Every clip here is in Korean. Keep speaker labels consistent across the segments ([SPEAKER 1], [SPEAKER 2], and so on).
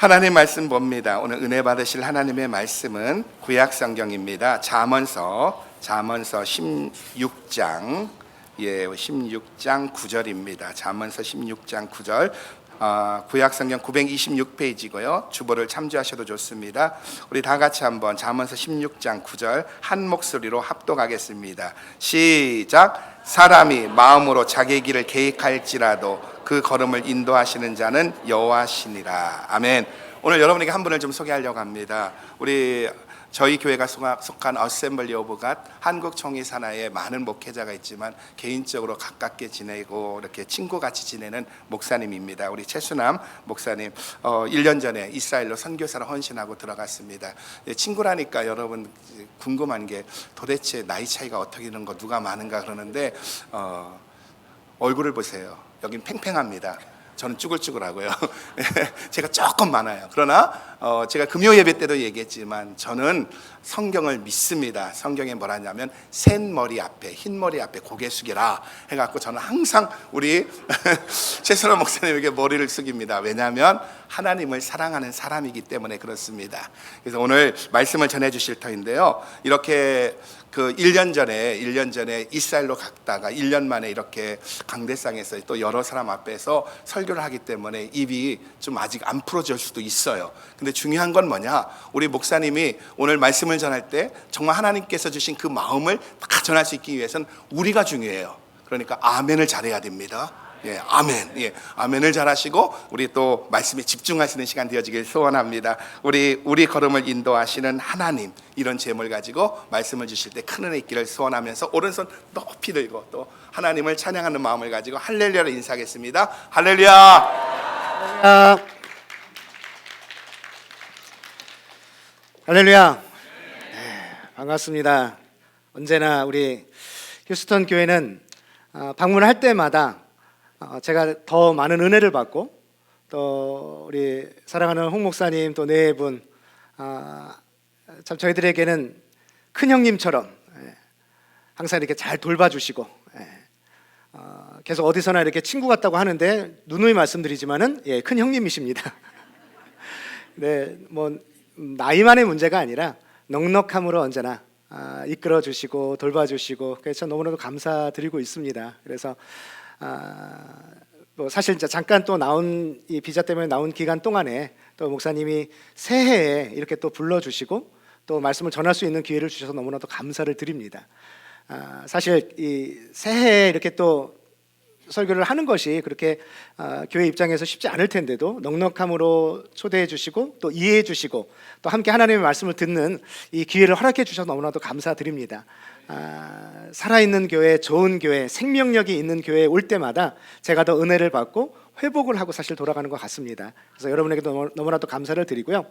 [SPEAKER 1] 하나님 말씀 봅니다. 오늘 은혜 받으실 하나님의 말씀은 구약 성경입니다. 잠언서 16장 16장 9절입니다. 잠언서 16장 9절. 구약 성경 926페이지고요. 주보를 참조하셔도 좋습니다. 우리 다 같이 한번 잠언서 16장 9절 한 목소리로 합독하겠습니다. 시작. 사람이 마음으로 자기 길을 계획할지라도 그 걸음을 인도하시는 자는 여호와시니라. 아멘. 오늘 여러분에게 한 분을 좀 소개하려고 합니다. 저희 교회가 속한 어셈블리 오브 갓 한국 총회 산하에 많은 목회자가 있지만 개인적으로 가깝게 지내고 이렇게 친구같이 지내는 목사님입니다. 우리 최수남 목사님 1년 전에 이스라엘로 선교사로 헌신하고 들어갔습니다. 친구라니까 여러분 궁금한 게 도대체 나이 차이가 어떻게 되는 거 누가 많은가 그러는데 얼굴을 보세요. 여긴 팽팽합니다. 저는 쭈글쭈글하고요. 제가 조금 많아요. 그러나 제가 금요 예배 때도 얘기했지만 저는 성경을 믿습니다. 성경에 뭐라 하냐면 센 머리 앞에 흰 머리 앞에 고개 숙이라 해갖고 저는 항상 우리 최선호 목사님에게 머리를 숙입니다. 왜냐하면 하나님을 사랑하는 사람이기 때문에 그렇습니다. 그래서 오늘 말씀을 전해주실 터인데요. 이렇게 1년 전에 이스라엘로 갔다가 1년 만에 이렇게 강대상에서 또 여러 사람 앞에서 설교를 하기 때문에 입이 좀 아직 안 풀어질 수도 있어요. 근데 중요한 건 뭐냐? 우리 목사님이 오늘 말씀을 전할 때 정말 하나님께서 주신 그 마음을 다 전할 수 있기 위해서는 우리가 중요해요. 그러니까 아멘을 잘해야 됩니다. 예, 아멘. 예, 아멘을 잘하시고 우리 또 말씀에 집중하시는 시간 되어지길 소원합니다. 우리 걸음을 인도하시는 하나님, 이런 제목을 가지고 말씀을 주실 때 큰 은혜 있기를 소원하면서 오른손 높이 들고 또 하나님을 찬양하는 마음을 가지고 할렐루야로 인사하겠습니다. 할렐루야.
[SPEAKER 2] 할렐루야. 네, 반갑습니다. 언제나 우리 휴스턴 교회는 방문할 때마다 제가 더 많은 은혜를 받고 또 우리 사랑하는 홍 목사님 또 네 분 참 저희들에게는 큰 형님처럼 항상 이렇게 잘 돌봐주시고 계속 어디서나 이렇게 친구 같다고 하는데 누누이 말씀드리지만은 큰 형님이십니다. 네, 뭐 나이만의 문제가 아니라 넉넉함으로 언제나 이끌어 주시고 돌봐주시고 그래서 너무나도 감사드리고 있습니다. 그래서 뭐 사실 이제 잠깐 또 나온 이 비자 때문에 나온 기간 동안에 또 목사님이 새해에 이렇게 또 불러주시고 또 말씀을 전할 수 있는 기회를 주셔서 너무나도 감사를 드립니다. 사실 이 새해에 이렇게 또 설교를 하는 것이 그렇게 교회 입장에서 쉽지 않을 텐데도 넉넉함으로 초대해 주시고 또 이해해 주시고 또 함께 하나님의 말씀을 듣는 이 기회를 허락해 주셔서 너무나도 감사드립니다. 살아있는 교회, 좋은 교회, 생명력이 있는 교회에 올 때마다 제가 더 은혜를 받고 회복을 하고 사실 돌아가는 것 같습니다. 그래서 여러분에게도 너무나도 감사를 드리고요.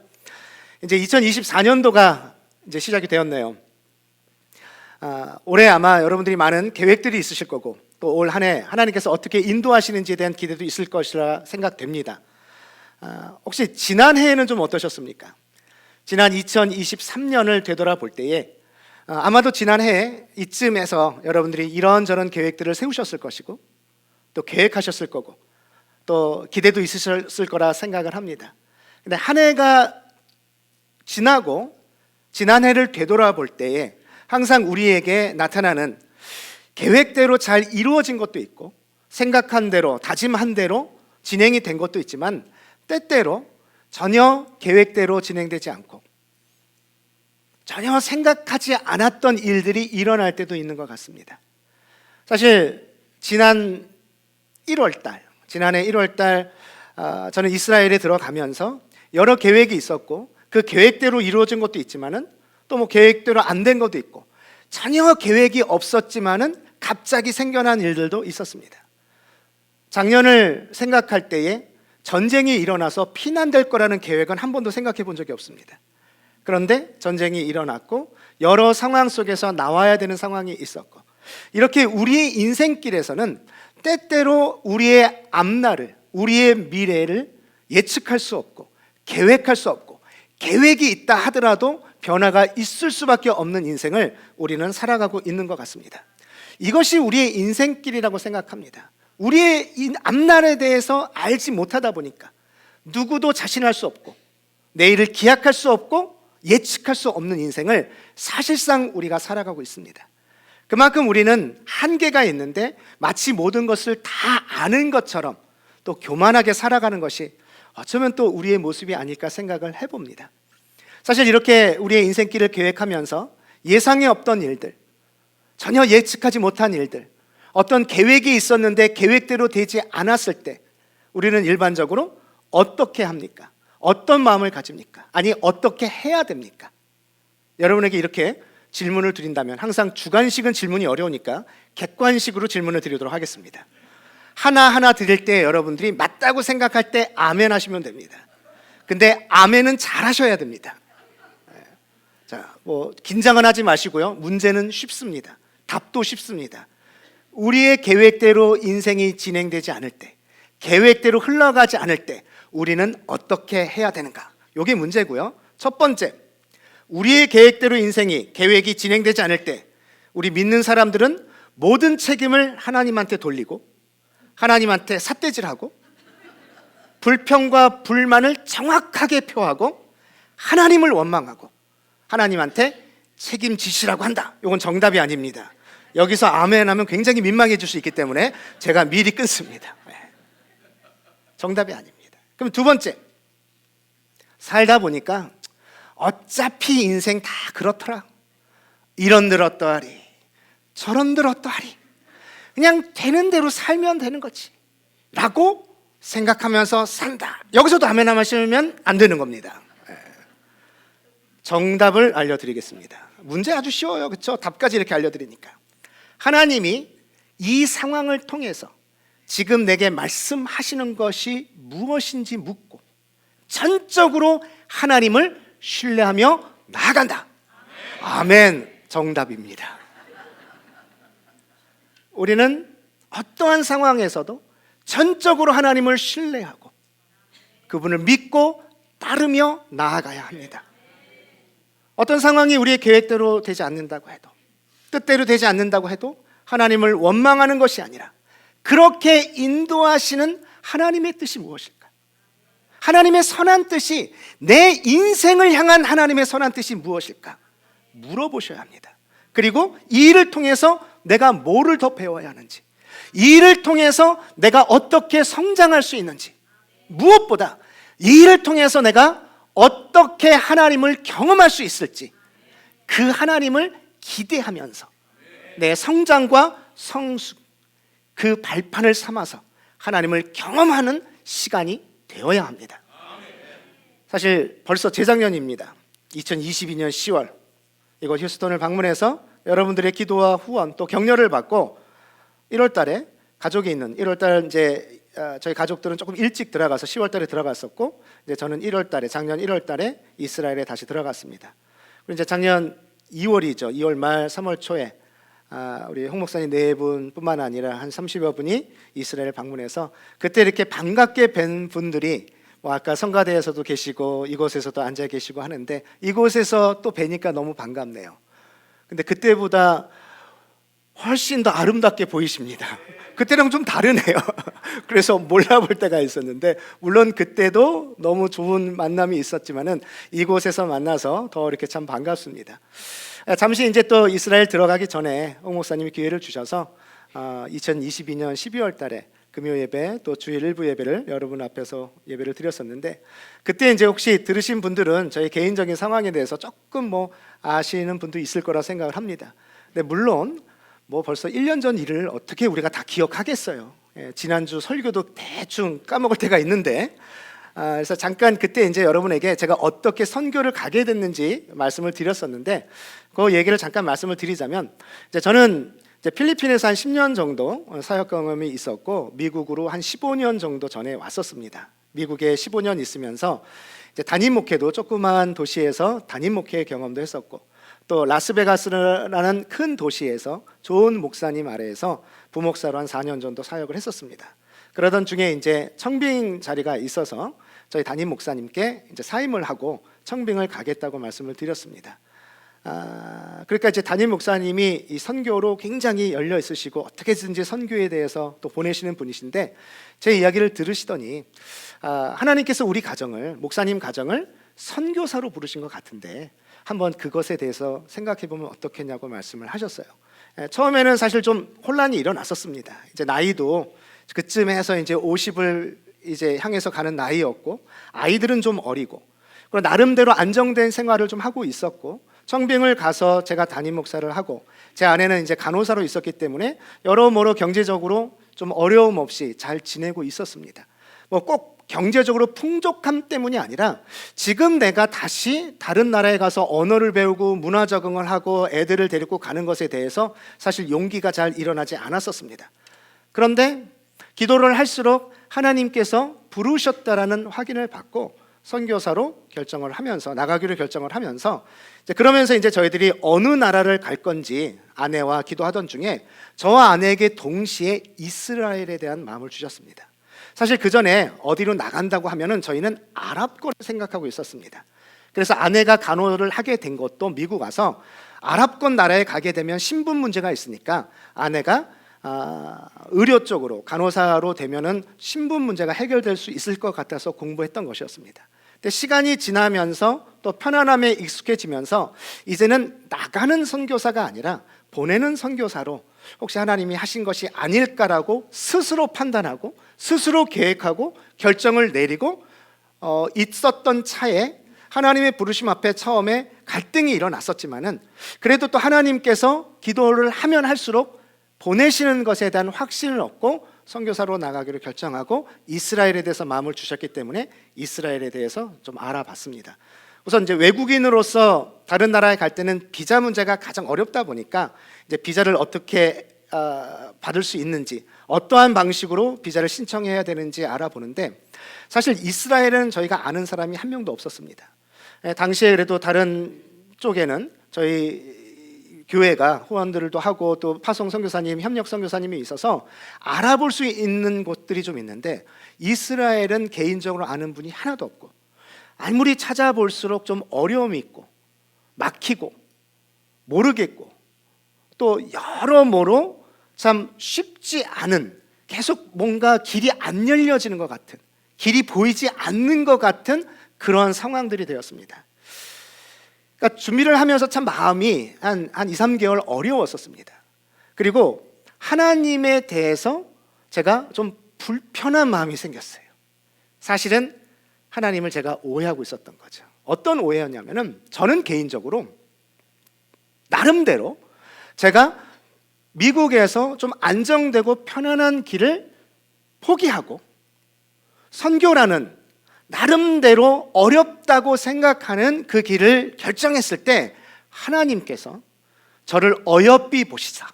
[SPEAKER 2] 이제 2024년도가 이제 시작이 되었네요. 올해 아마 여러분들이 많은 계획들이 있으실 거고 또 올 한 해 하나님께서 어떻게 인도하시는지에 대한 기대도 있을 것이라 생각됩니다. 혹시 지난 해에는 좀 어떠셨습니까? 지난 2023년을 되돌아볼 때에 아마도 지난 해 이쯤에서 여러분들이 이런저런 계획들을 세우셨을 것이고 또 계획하셨을 거고 또 기대도 있으셨을 거라 생각을 합니다. 근데 한 해가 지나고 지난 해를 되돌아볼 때에 항상 우리에게 나타나는 계획대로 잘 이루어진 것도 있고 생각한 대로 다짐한 대로 진행이 된 것도 있지만 때때로 전혀 계획대로 진행되지 않고 전혀 생각하지 않았던 일들이 일어날 때도 있는 것 같습니다. 사실 지난해 1월달 저는 이스라엘에 들어가면서 여러 계획이 있었고 그 계획대로 이루어진 것도 있지만은 또 뭐 계획대로 안 된 것도 있고 전혀 계획이 없었지만은 갑자기 생겨난 일들도 있었습니다. 작년을 생각할 때에 전쟁이 일어나서 피난될 거라는 계획은 한 번도 생각해 본 적이 없습니다. 그런데 전쟁이 일어났고 여러 상황 속에서 나와야 되는 상황이 있었고 이렇게 우리의 인생길에서는 때때로 우리의 앞날을 우리의 미래를 예측할 수 없고 계획할 수 없고 계획이 있다 하더라도 변화가 있을 수밖에 없는 인생을 우리는 살아가고 있는 것 같습니다. 이것이 우리의 인생길이라고 생각합니다. 우리의 앞날에 대해서 알지 못하다 보니까 누구도 자신할 수 없고 내일을 기약할 수 없고 예측할 수 없는 인생을 사실상 우리가 살아가고 있습니다. 그만큼 우리는 한계가 있는데 마치 모든 것을 다 아는 것처럼 또 교만하게 살아가는 것이 어쩌면 또 우리의 모습이 아닐까 생각을 해봅니다. 사실 이렇게 우리의 인생길을 계획하면서 예상에 없던 일들, 전혀 예측하지 못한 일들, 어떤 계획이 있었는데 계획대로 되지 않았을 때 우리는 일반적으로 어떻게 합니까? 어떤 마음을 가집니까? 아니, 어떻게 해야 됩니까? 여러분에게 이렇게 질문을 드린다면, 항상 주관식은 질문이 어려우니까 객관식으로 질문을 드리도록 하겠습니다. 하나하나 드릴 때 여러분들이 맞다고 생각할 때 아멘 하시면 됩니다. 근데 아멘은 잘 하셔야 됩니다. 자, 긴장은 하지 마시고요. 문제는 쉽습니다. 답도 쉽습니다. 우리의 계획대로 인생이 진행되지 않을 때, 계획대로 흘러가지 않을 때 우리는 어떻게 해야 되는가? 이게 문제고요. 첫 번째, 우리의 계획대로 계획이 진행되지 않을 때 우리 믿는 사람들은 모든 책임을 하나님한테 돌리고 하나님한테 삿대질하고 불평과 불만을 정확하게 표하고 하나님을 원망하고 하나님한테 책임지시라고 한다. 이건 정답이 아닙니다. 여기서 아멘 하면 굉장히 민망해질 수 있기 때문에 제가 미리 끊습니다. 정답이 아닙니다. 그럼 두 번째, 살다 보니까 어차피 인생 다 그렇더라. 이런들 어떠하리, 저런들 어떠하리, 그냥 되는 대로 살면 되는 거지 라고 생각하면서 산다. 여기서도 아멘 하시면 안 되는 겁니다. 정답을 알려드리겠습니다. 문제 아주 쉬워요. 그렇죠? 답까지 이렇게 알려드리니까. 하나님이 이 상황을 통해서 지금 내게 말씀하시는 것이 무엇인지 묻고 전적으로 하나님을 신뢰하며 나아간다. 아멘. 정답입니다. 우리는 어떠한 상황에서도 전적으로 하나님을 신뢰하고 그분을 믿고 따르며 나아가야 합니다. 어떤 상황이 우리의 계획대로 되지 않는다고 해도, 뜻대로 되지 않는다고 해도 하나님을 원망하는 것이 아니라 그렇게 인도하시는 하나님의 뜻이 무엇일까? 하나님의 선한 뜻이, 내 인생을 향한 하나님의 선한 뜻이 무엇일까? 물어보셔야 합니다. 그리고 이 일을 통해서 내가 뭐를 더 배워야 하는지, 이 일을 통해서 내가 어떻게 성장할 수 있는지, 무엇보다 이 일을 통해서 내가 어떻게 하나님을 경험할 수 있을지, 그 하나님을 기대하면서 내 성장과 성숙, 그 발판을 삼아서 하나님을 경험하는 시간이 되어야 합니다. 사실 벌써 재작년입니다. 2022년 10월 이곳 휴스턴을 방문해서 여러분들의 기도와 후원 또 격려를 받고 1월 달에 가족이 있는 1월 달 이제 저희 가족들은 조금 일찍 들어가서 10월 달에 들어갔었고, 이제 저는 1월 달에, 작년 1월 달에 이스라엘에 다시 들어갔습니다. 그리고 이제 작년 2월이죠. 2월 말 3월 초에 우리 홍 목사님 4분뿐만 아니라 한 30여 분이 이스라엘 방문해서 그때 이렇게 반갑게 뵌 분들이 아까 성가대에서도 계시고 이곳에서도 앉아 계시고 하는데, 이곳에서 또 뵈니까 너무 반갑네요. 근데 그때보다 훨씬 더 아름답게 보이십니다. 그때랑 좀 다르네요. 그래서 몰라볼 때가 있었는데, 물론 그때도 너무 좋은 만남이 있었지만은 이곳에서 만나서 더 이렇게 참 반갑습니다. 잠시 이제 또 이스라엘 들어가기 전에 홍 목사님이 기회를 주셔서 2022년 12월 달에 금요 예배 또 주일 일부 예배를 여러분 앞에서 예배를 드렸었는데, 그때 이제 혹시 들으신 분들은 저희 개인적인 상황에 대해서 조금 아시는 분도 있을 거라 생각을 합니다. 근데 물론 벌써 1년 전 일을 어떻게 우리가 다 기억하겠어요. 지난주 설교도 대충 까먹을 때가 있는데, 그래서 잠깐 그때 이제 여러분에게 제가 어떻게 선교를 가게 됐는지 말씀을 드렸었는데, 그 얘기를 잠깐 말씀을 드리자면, 이제 저는 이제 필리핀에서 한 10년 정도 사역 경험이 있었고, 미국으로 한 15년 정도 전에 왔었습니다. 미국에 15년 있으면서 이제 단임 목회도 조그만 도시에서 단임 목회 경험도 했었고, 또 라스베가스라는 큰 도시에서 좋은 목사님 아래에서 부목사로 한 4년 정도 사역을 했었습니다. 그러던 중에 이제 청빙 자리가 있어서 저희 담임 목사님께 이제 사임을 하고 청빙을 가겠다고 말씀을 드렸습니다. 그러니까 이제 담임 목사님이 이 선교로 굉장히 열려 있으시고 어떻게든지 선교에 대해서 또 보내시는 분이신데, 제 이야기를 들으시더니 하나님께서 우리 가정을, 목사님 가정을 선교사로 부르신 것 같은데 한번 그것에 대해서 생각해 보면 어떻겠냐고 말씀을 하셨어요. 처음에는 사실 좀 혼란이 일어났었습니다. 이제 나이도 그쯤 해서 이제 50을 이제 향해서 가는 나이였고, 아이들은 좀 어리고, 그리고 나름대로 안정된 생활을 좀 하고 있었고, 청빙을 가서 제가 담임 목사를 하고, 제 아내는 이제 간호사로 있었기 때문에 여러모로 경제적으로 좀 어려움 없이 잘 지내고 있었습니다. 뭐 꼭 경제적으로 풍족함 때문이 아니라 지금 내가 다시 다른 나라에 가서 언어를 배우고 문화 적응을 하고 애들을 데리고 가는 것에 대해서 사실 용기가 잘 일어나지 않았었습니다. 그런데 기도를 할수록 하나님께서 부르셨다라는 확인을 받고 선교사로 결정을 하면서 나가기로 결정을 하면서 그러면서 이제 저희들이 어느 나라를 갈 건지 아내와 기도하던 중에 저와 아내에게 동시에 이스라엘에 대한 마음을 주셨습니다. 사실 그 전에 어디로 나간다고 하면은 저희는 아랍권을 생각하고 있었습니다. 그래서 아내가 간호를 하게 된 것도 미국 와서 아랍권 나라에 가게 되면 신분 문제가 있으니까 아내가 의료 쪽으로 간호사로 되면은 신분 문제가 해결될 수 있을 것 같아서 공부했던 것이었습니다. 근데 시간이 지나면서 또 편안함에 익숙해지면서 이제는 나가는 선교사가 아니라 보내는 선교사로 혹시 하나님이 하신 것이 아닐까라고 스스로 판단하고 스스로 계획하고 결정을 내리고 있었던 차에 하나님의 부르심 앞에 처음에 갈등이 일어났었지만은 그래도 또 하나님께서 기도를 하면 할수록 보내시는 것에 대한 확신을 얻고 선교사로 나가기로 결정하고 이스라엘에 대해서 마음을 주셨기 때문에 이스라엘에 대해서 좀 알아봤습니다. 우선 이제 외국인으로서 다른 나라에 갈 때는 비자 문제가 가장 어렵다 보니까 이제 비자를 어떻게 받을 수 있는지, 어떠한 방식으로 비자를 신청해야 되는지 알아보는데 사실 이스라엘은 저희가 아는 사람이 한 명도 없었습니다. 당시에 그래도 다른 쪽에는 저희 교회가 후원들도 하고 또 파송 선교사님, 협력 선교사님이 있어서 알아볼 수 있는 곳들이 좀 있는데 이스라엘은 개인적으로 아는 분이 하나도 없고 아무리 찾아볼수록 좀 어려움이 있고 막히고 모르겠고 또 여러모로 참 쉽지 않은, 계속 뭔가 길이 안 열려지는 것 같은, 길이 보이지 않는 것 같은 그런 상황들이 되었습니다. 그러니까 준비를 하면서 참 마음이 한 2, 3개월 어려웠었습니다. 그리고 하나님에 대해서 제가 좀 불편한 마음이 생겼어요. 사실은 하나님을 제가 오해하고 있었던 거죠. 어떤 오해였냐면은 저는 개인적으로 나름대로 제가 미국에서 좀 안정되고 편안한 길을 포기하고 선교라는 나름대로 어렵다고 생각하는 그 길을 결정했을 때 하나님께서 저를 어여삐 보시자.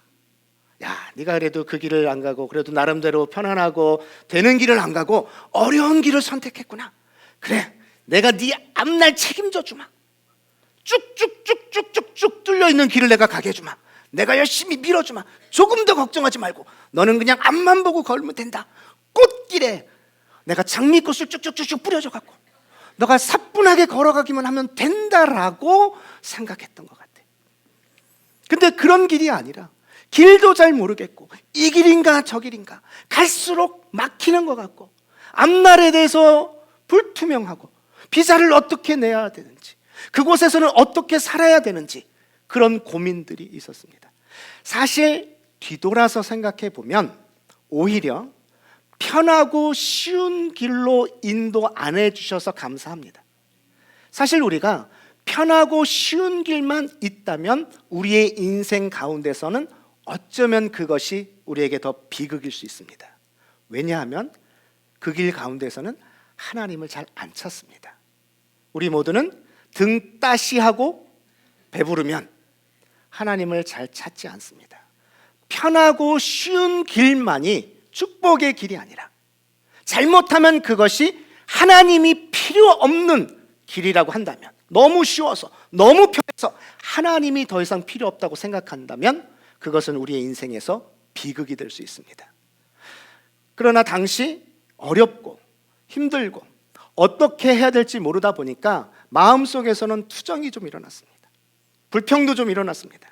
[SPEAKER 2] 야, 네가 그래도 그 길을 안 가고 그래도 나름대로 편안하고 되는 길을 안 가고 어려운 길을 선택했구나. 그래, 내가 네 앞날 책임져 주마. 쭉쭉쭉쭉쭉쭉 뚫려 있는 길을 내가 가게 해주마. 내가 열심히 밀어주마. 조금 더 걱정하지 말고 너는 그냥 앞만 보고 걸으면 된다. 꽃길에 내가 장미꽃을 쭉쭉쭉쭉 뿌려줘 갖고 너가 사뿐하게 걸어가기만 하면 된다라고 생각했던 것 같아. 근데 그런 길이 아니라 길도 잘 모르겠고 이 길인가 저 길인가 갈수록 막히는 것 같고 앞날에 대해서 불투명하고 비자를 어떻게 내야 되는지 그곳에서는 어떻게 살아야 되는지 그런 고민들이 있었습니다. 사실 뒤돌아서 생각해 보면 오히려 편하고 쉬운 길로 인도 안 해주셔서 감사합니다. 사실 우리가 편하고 쉬운 길만 있다면 우리의 인생 가운데서는 어쩌면 그것이 우리에게 더 비극일 수 있습니다. 왜냐하면 그 길 가운데서는 하나님을 잘 안 찾습니다. 우리 모두는 등 따시하고 배부르면 하나님을 잘 찾지 않습니다. 편하고 쉬운 길만이 축복의 길이 아니라 잘못하면 그것이 하나님이 필요 없는 길이라고 한다면, 너무 쉬워서 너무 편해서 하나님이 더 이상 필요 없다고 생각한다면 그것은 우리의 인생에서 비극이 될 수 있습니다. 그러나 당시 어렵고 힘들고 어떻게 해야 될지 모르다 보니까 마음속에서는 투정이 좀 일어났습니다. 불평도 좀 일어났습니다.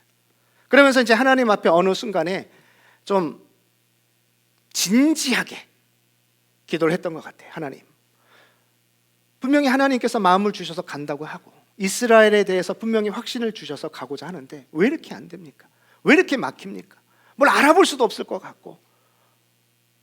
[SPEAKER 2] 그러면서 이제 하나님 앞에 어느 순간에 좀 진지하게 기도를 했던 것 같아요. 하나님, 분명히 하나님께서 마음을 주셔서 간다고 하고 이스라엘에 대해서 분명히 확신을 주셔서 가고자 하는데 왜 이렇게 안 됩니까? 왜 이렇게 막힙니까? 뭘 알아볼 수도 없을 것 같고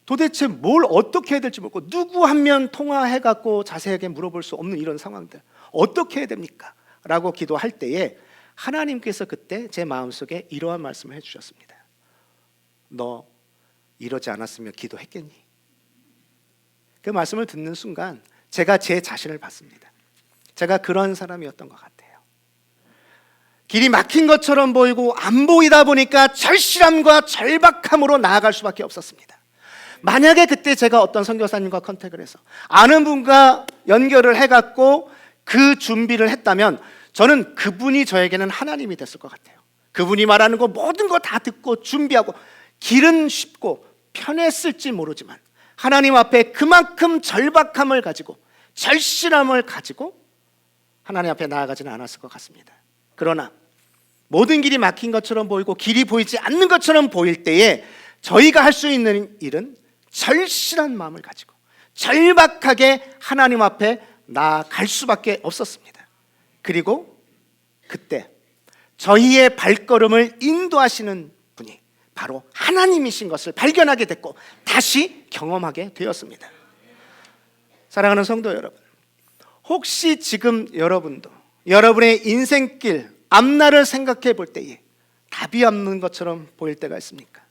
[SPEAKER 2] 도대체 뭘 어떻게 해야 될지 모르고 누구 한 명 통화해갖고 자세하게 물어볼 수 없는 이런 상황들 어떻게 해야 됩니까? 라고 기도할 때에 하나님께서 그때 제 마음속에 이러한 말씀을 해주셨습니다. 너 이러지 않았으면 기도했겠니? 그 말씀을 듣는 순간 제가 제 자신을 봤습니다. 제가 그런 사람이었던 것 같아요. 길이 막힌 것처럼 보이고 안 보이다 보니까 절실함과 절박함으로 나아갈 수밖에 없었습니다. 만약에 그때 제가 어떤 선교사님과 컨택을 해서 아는 분과 연결을 해갖고 그 준비를 했다면 저는 그분이 저에게는 하나님이 됐을 것 같아요. 그분이 말하는 거 모든 거 다 듣고 준비하고 길은 쉽고 편했을지 모르지만 하나님 앞에 그만큼 절박함을 가지고 절실함을 가지고 하나님 앞에 나아가지는 않았을 것 같습니다. 그러나 모든 길이 막힌 것처럼 보이고 길이 보이지 않는 것처럼 보일 때에 저희가 할 수 있는 일은 절실한 마음을 가지고 절박하게 하나님 앞에 나아갈 수밖에 없었습니다. 그리고 그때 저희의 발걸음을 인도하시는 분이 바로 하나님이신 것을 발견하게 됐고 다시 경험하게 되었습니다. 사랑하는 성도 여러분, 혹시 지금 여러분도 여러분의 인생길 앞날을 생각해 볼 때에 답이 없는 것처럼 보일 때가 있습니까?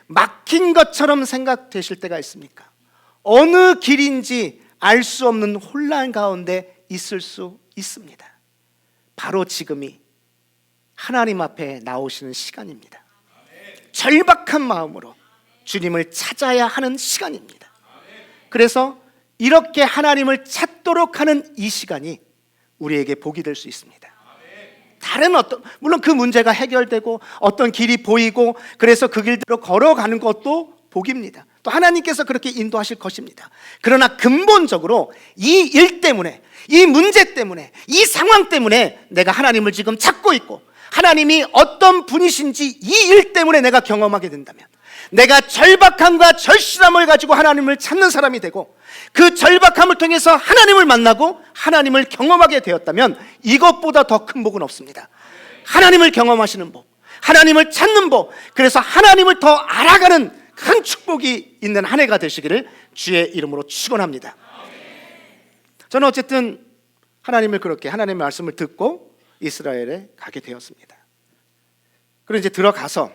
[SPEAKER 2] 막힌 것처럼 생각되실 때가 있습니까? 어느 길인지 알 수 없는 혼란 가운데 있을 수 있습니다. 바로 지금이 하나님 앞에 나오시는 시간입니다. 절박한 마음으로 주님을 찾아야 하는 시간입니다. 그래서 이렇게 하나님을 찾도록 하는 이 시간이 우리에게 복이 될 수 있습니다. 다른 물론 그 문제가 해결되고 어떤 길이 보이고 그래서 그 길대로 걸어가는 것도 복입니다. 또 하나님께서 그렇게 인도하실 것입니다. 그러나 근본적으로 이 일 때문에, 이 문제 때문에, 이 상황 때문에 내가 하나님을 지금 찾고 있고 하나님이 어떤 분이신지 이 일 때문에 내가 경험하게 된다면 내가 절박함과 절실함을 가지고 하나님을 찾는 사람이 되고 그 절박함을 통해서 하나님을 만나고 하나님을 경험하게 되었다면 이것보다 더 큰 복은 없습니다. 하나님을 경험하시는 복, 하나님을 찾는 복, 그래서 하나님을 더 알아가는 큰 축복이 있는 한 해가 되시기를 주의 이름으로 축원합니다. 저는 어쨌든 하나님을 그렇게 하나님의 말씀을 듣고 이스라엘에 가게 되었습니다. 그리고 이제 들어가서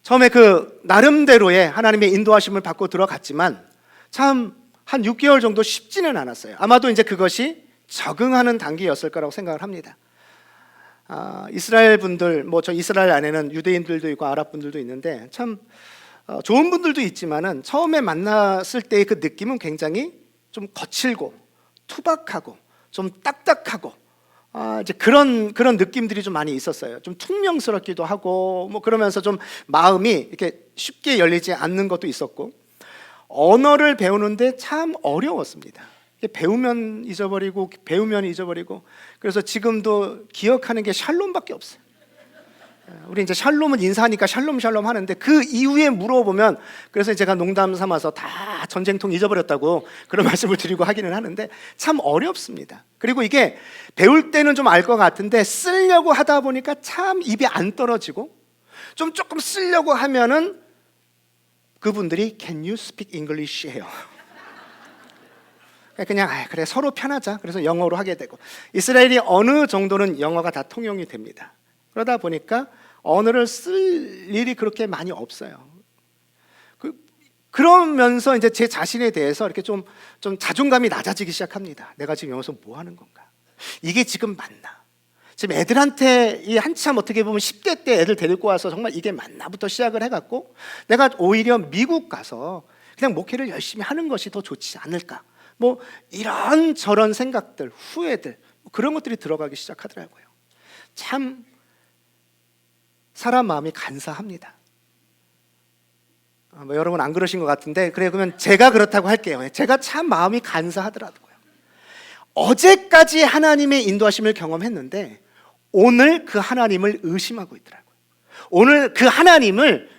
[SPEAKER 2] 처음에 그 나름대로의 하나님의 인도하심을 받고 들어갔지만 참 한 6개월 정도 쉽지는 않았어요. 아마도 이제 그것이 적응하는 단계였을 거라고 생각을 합니다. 이스라엘 분들, 뭐 저 이스라엘 안에는 유대인들도 있고 아랍 분들도 있는데 참 좋은 분들도 있지만은 처음에 만났을 때의 그 느낌은 굉장히 좀 거칠고 투박하고 좀 딱딱하고 이제 그런 느낌들이 좀 많이 있었어요. 좀 퉁명스럽기도 하고 뭐 그러면서 좀 마음이 이렇게 쉽게 열리지 않는 것도 있었고 언어를 배우는데 참 어려웠습니다. 배우면 잊어버리고 배우면 잊어버리고 그래서 지금도 기억하는 게 샬롬밖에 없어요. 우리 이제 샬롬은 인사하니까 샬롬 하는데 그 이후에 물어보면 그래서 제가 농담 삼아서 다 전쟁통 잊어버렸다고 그런 말씀을 드리고 하기는 하는데 참 어렵습니다. 그리고 이게 배울 때는 좀 알 것 같은데 쓰려고 하다 보니까 참 입이 안 떨어지고 좀 조금 쓰려고 하면은 그분들이 Can you speak English? 해요. 그냥 그래 서로 편하자 그래서 영어로 하게 되고 이스라엘이 어느 정도는 영어가 다 통용이 됩니다. 그러다 보니까 언어를 쓸 일이 그렇게 많이 없어요. 그러면서 이제 제 자신에 대해서 이렇게 좀 자존감이 낮아지기 시작합니다. 내가 지금 여기서 뭐 하는 건가? 이게 지금 맞나? 지금 애들한테 이 한참 어떻게 보면 10대 때 애들 데리고 와서 정말 이게 맞나부터 시작을 해갖고 내가 오히려 미국 가서 그냥 목회를 열심히 하는 것이 더 좋지 않을까? 뭐 이런 저런 생각들, 후회들 그런 것들이 들어가기 시작하더라고요. 참 사람 마음이 간사합니다. 뭐 여러분 안 그러신 것 같은데 그래 그러면 제가 그렇다고 할게요. 제가 참 마음이 간사하더라고요. 어제까지 하나님의 인도하심을 경험했는데 오늘 그 하나님을 의심하고 있더라고요. 오늘 그 하나님을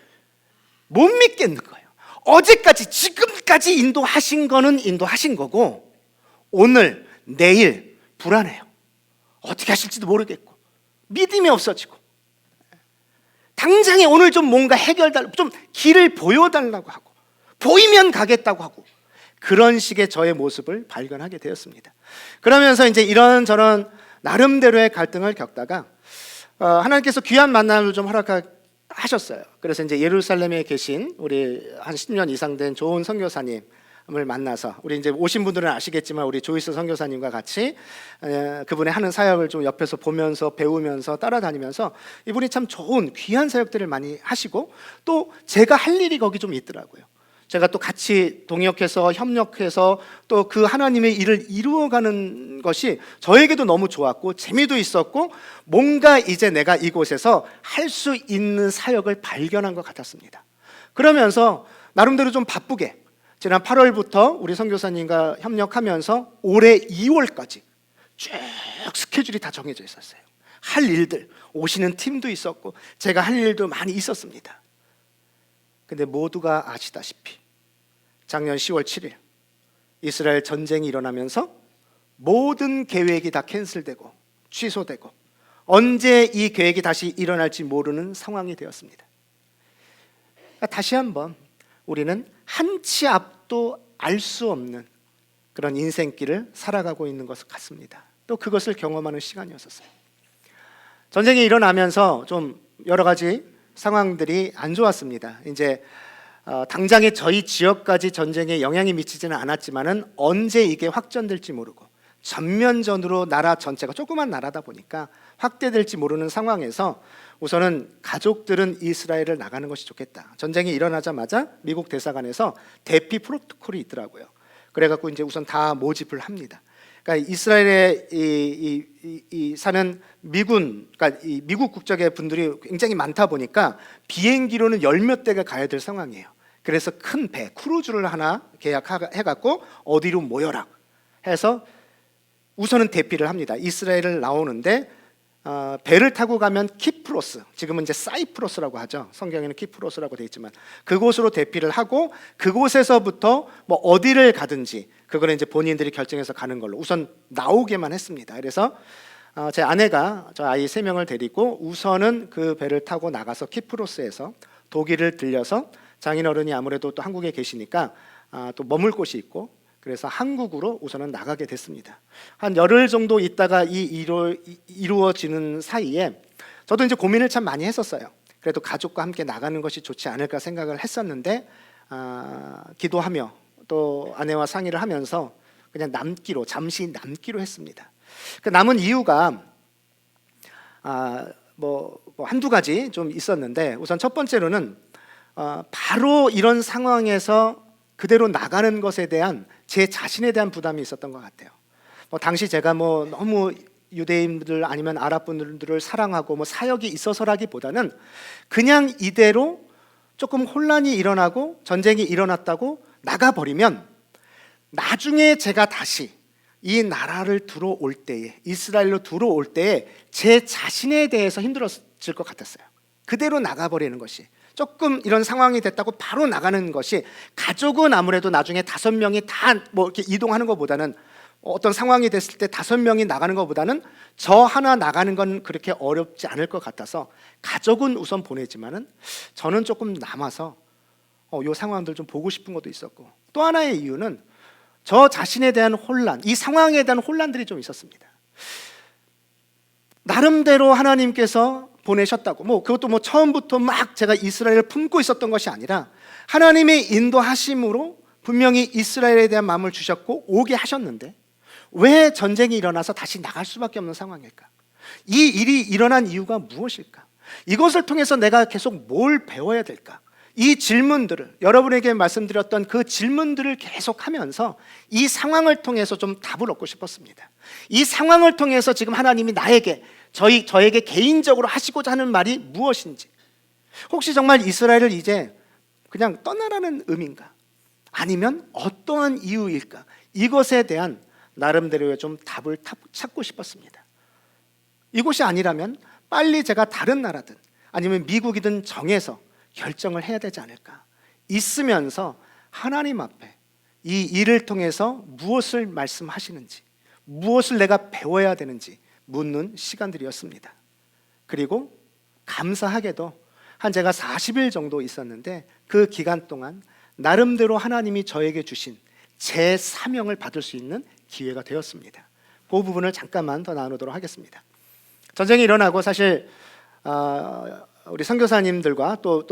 [SPEAKER 2] 못 믿겠는 거예요. 어제까지 지금까지 인도하신 거는 인도하신 거고 오늘, 내일 불안해요. 어떻게 하실지도 모르겠고 믿음이 없어지고 당장에 오늘 좀 뭔가 좀 길을 보여달라고 하고 보이면 가겠다고 하고 그런 식의 저의 모습을 발견하게 되었습니다. 그러면서 이제 이런저런 나름대로의 갈등을 겪다가 하나님께서 귀한 만남을 좀 허락하셨어요. 그래서 이제 예루살렘에 계신 우리 한 10년 이상 된 좋은 선교사님을 만나서 우리 이제 오신 분들은 아시겠지만 우리 조이스 선교사님과 같이 그분의 하는 사역을 좀 옆에서 보면서 배우면서 따라다니면서 이분이 참 좋은 귀한 사역들을 많이 하시고 또 제가 할 일이 거기 좀 있더라고요. 제가 또 같이 동역해서 협력해서 또 그 하나님의 일을 이루어가는 것이 저에게도 너무 좋았고 재미도 있었고 뭔가 이제 내가 이곳에서 할 수 있는 사역을 발견한 것 같았습니다. 그러면서 나름대로 좀 바쁘게 지난 8월부터 우리 선교사님과 협력하면서 올해 2월까지 쭉 스케줄이 다 정해져 있었어요. 할 일들, 오시는 팀도 있었고 제가 할 일도 많이 있었습니다. 근데 모두가 아시다시피 작년 10월 7일 이스라엘 전쟁이 일어나면서 모든 계획이 다 캔슬되고 취소되고 언제 이 계획이 다시 일어날지 모르는 상황이 되었습니다. 다시 한번 우리는 한 치 앞도 알 수 없는 그런 인생길을 살아가고 있는 것 같습니다. 또 그것을 경험하는 시간이었어요. 전쟁이 일어나면서 좀 여러 가지 상황들이 안 좋았습니다. 이제 당장에 저희 지역까지 전쟁에 영향이 미치지는 않았지만은 언제 이게 확전될지 모르고 전면전으로 나라 전체가 조그만 나라다 보니까 확대될지 모르는 상황에서 우선은 가족들은 이스라엘을 나가는 것이 좋겠다. 전쟁이 일어나자마자 미국 대사관에서 대피 프로토콜이 있더라고요. 그래갖고 이제 우선 다 모집을 합니다. 그러니까 이스라엘에 사는 미군, 그러니까 이 미국 국적의 분들이 굉장히 많다 보니까 비행기로는 열 몇 대가 가야 될 상황이에요. 그래서 큰 배, 크루즈를 하나 계약해갖고 어디로 모여라 해서 우선은 대피를 합니다. 이스라엘을 나오는데 배를 타고 가면 키프로스, 지금은 이제 사이프러스라고 하죠. 성경에는 키프로스라고 되어 있지만 그곳으로 대피를 하고 그곳에서부터 뭐 어디를 가든지 그거는 이제 본인들이 결정해서 가는 걸로 우선 나오게만 했습니다. 그래서 제 아내가 저 아이 3명을 데리고 우선은 그 배를 타고 나가서 키프로스에서 독일을 들려서 장인어른이 아무래도 또 한국에 계시니까 또 머물 곳이 있고 그래서 한국으로 우선은 나가게 됐습니다. 한 열흘 정도 있다가 이루어지는 사이에 저도 이제 고민을 참 많이 했었어요. 그래도 가족과 함께 나가는 것이 좋지 않을까 생각을 했었는데 기도하며 또 아내와 상의를 하면서 그냥 잠시 남기로 했습니다. 그 남은 이유가 뭐 한두 가지 좀 있었는데 우선 첫 번째로는 바로 이런 상황에서 그대로 나가는 것에 대한 제 자신에 대한 부담이 있었던 것 같아요. 당시 제가 너무 유대인들 아니면 아랍 분들을 사랑하고 사역이 있어서라기보다는 그냥 이대로 조금 혼란이 일어나고 전쟁이 일어났다고 나가버리면 나중에 제가 다시 이 나라를 들어올 때에 이스라엘로 들어올 때에 제 자신에 대해서 힘들었을 것 같았어요. 그대로 나가버리는 것이 조금 이런 상황이 됐다고 바로 나가는 것이 가족은 아무래도 나중에 5명이 다 이렇게 이동하는 것보다는 어떤 상황이 됐을 때 5명이 나가는 것보다는 저 하나 나가는 건 그렇게 어렵지 않을 것 같아서 가족은 우선 보내지만은 저는 조금 남아서 이 상황들 좀 보고 싶은 것도 있었고 또 하나의 이유는 저 자신에 대한 혼란, 이 상황에 대한 혼란들이 좀 있었습니다. 나름대로 하나님께서 보내셨다고 그것도 처음부터 막 제가 이스라엘을 품고 있었던 것이 아니라 하나님의 인도하심으로 분명히 이스라엘에 대한 마음을 주셨고 오게 하셨는데 왜 전쟁이 일어나서 다시 나갈 수밖에 없는 상황일까? 이 일이 일어난 이유가 무엇일까? 이것을 통해서 내가 계속 뭘 배워야 될까? 이 질문들을 여러분에게 말씀드렸던 그 질문들을 계속하면서 이 상황을 통해서 좀 답을 얻고 싶었습니다. 이 상황을 통해서 지금 하나님이 나에게 저에게 개인적으로 하시고자 하는 말이 무엇인지, 혹시 정말 이스라엘을 이제 그냥 떠나라는 의미인가? 아니면 어떠한 이유일까? 이것에 대한 나름대로의 좀 답을 찾고 싶었습니다. 이곳이 아니라면 빨리 제가 다른 나라든 아니면 미국이든 정해서 결정을 해야 되지 않을까? 있으면서 하나님 앞에 이 일을 통해서 무엇을 말씀하시는지, 무엇을 내가 배워야 되는지 묻는 시간들이었습니다. 그리고 감사하게도 한 제가 40일 정도 있었는데 그 기간 동안 나름대로 하나님이 저에게 주신 제 사명을 받을 수 있는 기회가 되었습니다. 그 부분을 잠깐만 더 나누도록 하겠습니다. 전쟁이 일어나고 사실 우리 선교사님들과 또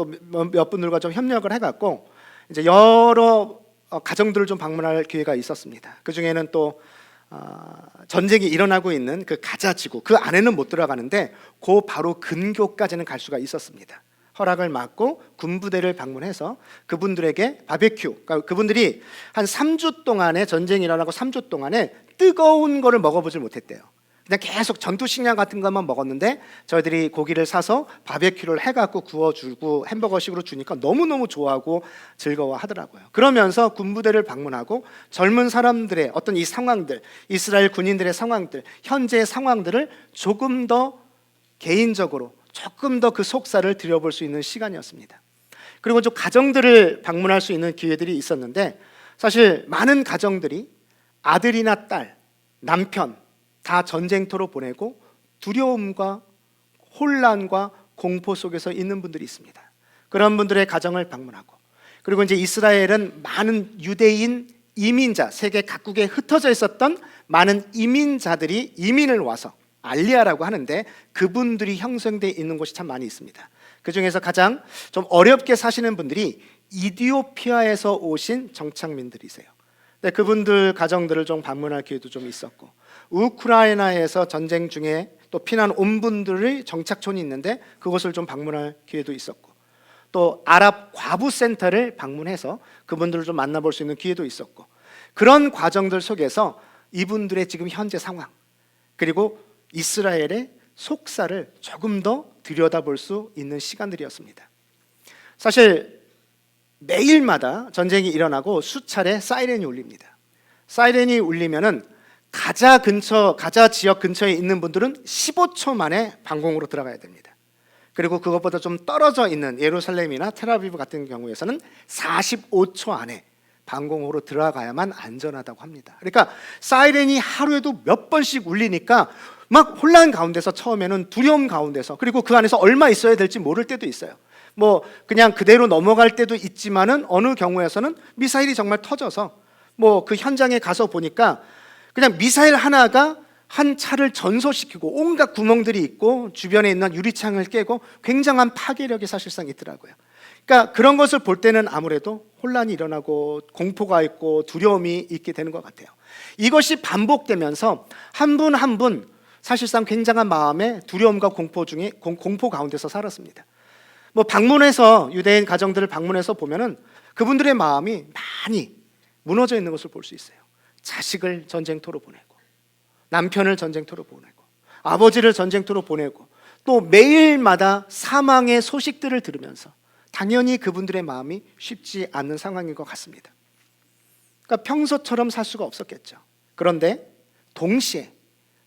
[SPEAKER 2] 몇 분들과 좀 협력을 해갖고 이제 여러 가정들을 좀 방문할 기회가 있었습니다. 그 중에는 또 전쟁이 일어나고 있는 그 가자 지구, 그 안에는 못 들어가는데 그 바로 근교까지는 갈 수가 있었습니다. 허락을 받고 군부대를 방문해서 그분들에게 바베큐, 그러니까 그분들이 한 3주 동안에, 전쟁이 일어나고 3주 동안에 뜨거운 거를 먹어보질 못했대요. 그냥 계속 전투식량 같은 것만 먹었는데 저희들이 고기를 사서 바베큐를 해갖고 구워주고 햄버거식으로 주니까 너무너무 좋아하고 즐거워하더라고요. 그러면서 군부대를 방문하고 젊은 사람들의 어떤 이 상황들, 이스라엘 군인들의 상황들, 현재의 상황들을 조금 더 개인적으로 조금 더 그 속살을 들여볼 수 있는 시간이었습니다. 그리고 좀 가정들을 방문할 수 있는 기회들이 있었는데 사실 많은 가정들이 아들이나 딸, 남편 다 전쟁터로 보내고 두려움과 혼란과 공포 속에서 있는 분들이 있습니다. 그런 분들의 가정을 방문하고, 그리고 이제 이스라엘은 많은 유대인 이민자, 세계 각국에 흩어져 있었던 많은 이민자들이 이민을 와서 알리아라고 하는데 그분들이 형성되어 있는 곳이 참 많이 있습니다. 그 중에서 가장 좀 어렵게 사시는 분들이 이디오피아에서 오신 정착민들이세요. 네, 그분들 가정들을 좀 방문할 기회도 좀 있었고, 우크라이나에서 전쟁 중에 또 피난 온 분들의 정착촌이 있는데 그곳을 좀 방문할 기회도 있었고, 또 아랍 과부센터를 방문해서 그분들을 좀 만나볼 수 있는 기회도 있었고, 그런 과정들 속에서 이분들의 지금 현재 상황, 그리고 이스라엘의 속살을 조금 더 들여다볼 수 있는 시간들이었습니다. 사실 매일마다 전쟁이 일어나고 수차례 사이렌이 울립니다. 사이렌이 울리면은 가자 지역 근처에 있는 분들은 15초 만에 방공으로 들어가야 됩니다. 그리고 그것보다 좀 떨어져 있는 예루살렘이나 텔아비브 같은 경우에서는 45초 안에 방공으로 들어가야만 안전하다고 합니다. 그러니까 사이렌이 하루에도 몇 번씩 울리니까 막 혼란 가운데서, 처음에는 두려움 가운데서, 그리고 그 안에서 얼마 있어야 될지 모를 때도 있어요. 뭐 그냥 그대로 넘어갈 때도 있지만은 어느 경우에서는 미사일이 정말 터져서 뭐 그 현장에 가서 보니까 그냥 미사일 하나가 한 차를 전소시키고 온갖 구멍들이 있고 주변에 있는 유리창을 깨고 굉장한 파괴력이 사실상 있더라고요. 그러니까 그런 것을 볼 때는 아무래도 혼란이 일어나고 공포가 있고 두려움이 있게 되는 것 같아요. 이것이 반복되면서 한 분 한 분 사실상 굉장한 마음의 두려움과 공포 가운데서 살았습니다. 뭐 방문해서 유대인 가정들을 방문해서 보면은 그분들의 마음이 많이 무너져 있는 것을 볼 수 있어요. 자식을 전쟁터로 보내고, 남편을 전쟁터로 보내고, 아버지를 전쟁터로 보내고, 또 매일마다 사망의 소식들을 들으면서 당연히 그분들의 마음이 쉽지 않는 상황인 것 같습니다. 그러니까 평소처럼 살 수가 없었겠죠. 그런데 동시에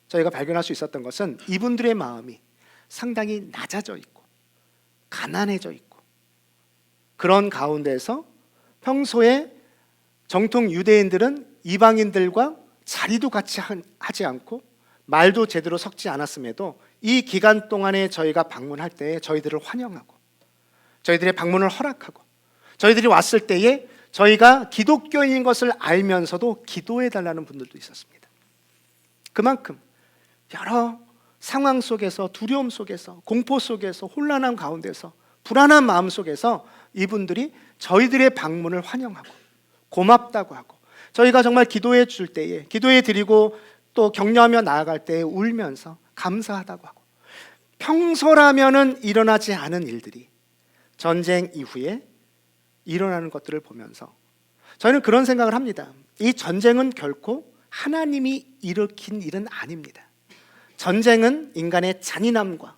[SPEAKER 2] 저희가 발견할 수 있었던 것은 이분들의 마음이 상당히 낮아져 있고 가난해져 있고, 그런 가운데서 평소에 정통 유대인들은 이방인들과 자리도 같이 하지 않고 말도 제대로 섞지 않았음에도 이 기간 동안에 저희가 방문할 때에 저희들을 환영하고 저희들의 방문을 허락하고 저희들이 왔을 때에 저희가 기독교인인 것을 알면서도 기도해 달라는 분들도 있었습니다. 그만큼 여러 상황 속에서, 두려움 속에서, 공포 속에서, 혼란한 가운데서, 불안한 마음 속에서 이분들이 저희들의 방문을 환영하고 고맙다고 하고, 저희가 정말 기도해 줄 때에, 기도해 드리고 또 격려하며 나아갈 때에 울면서 감사하다고 하고, 평소라면은 일어나지 않은 일들이 전쟁 이후에 일어나는 것들을 보면서 저희는 그런 생각을 합니다. 이 전쟁은 결코 하나님이 일으킨 일은 아닙니다. 전쟁은 인간의 잔인함과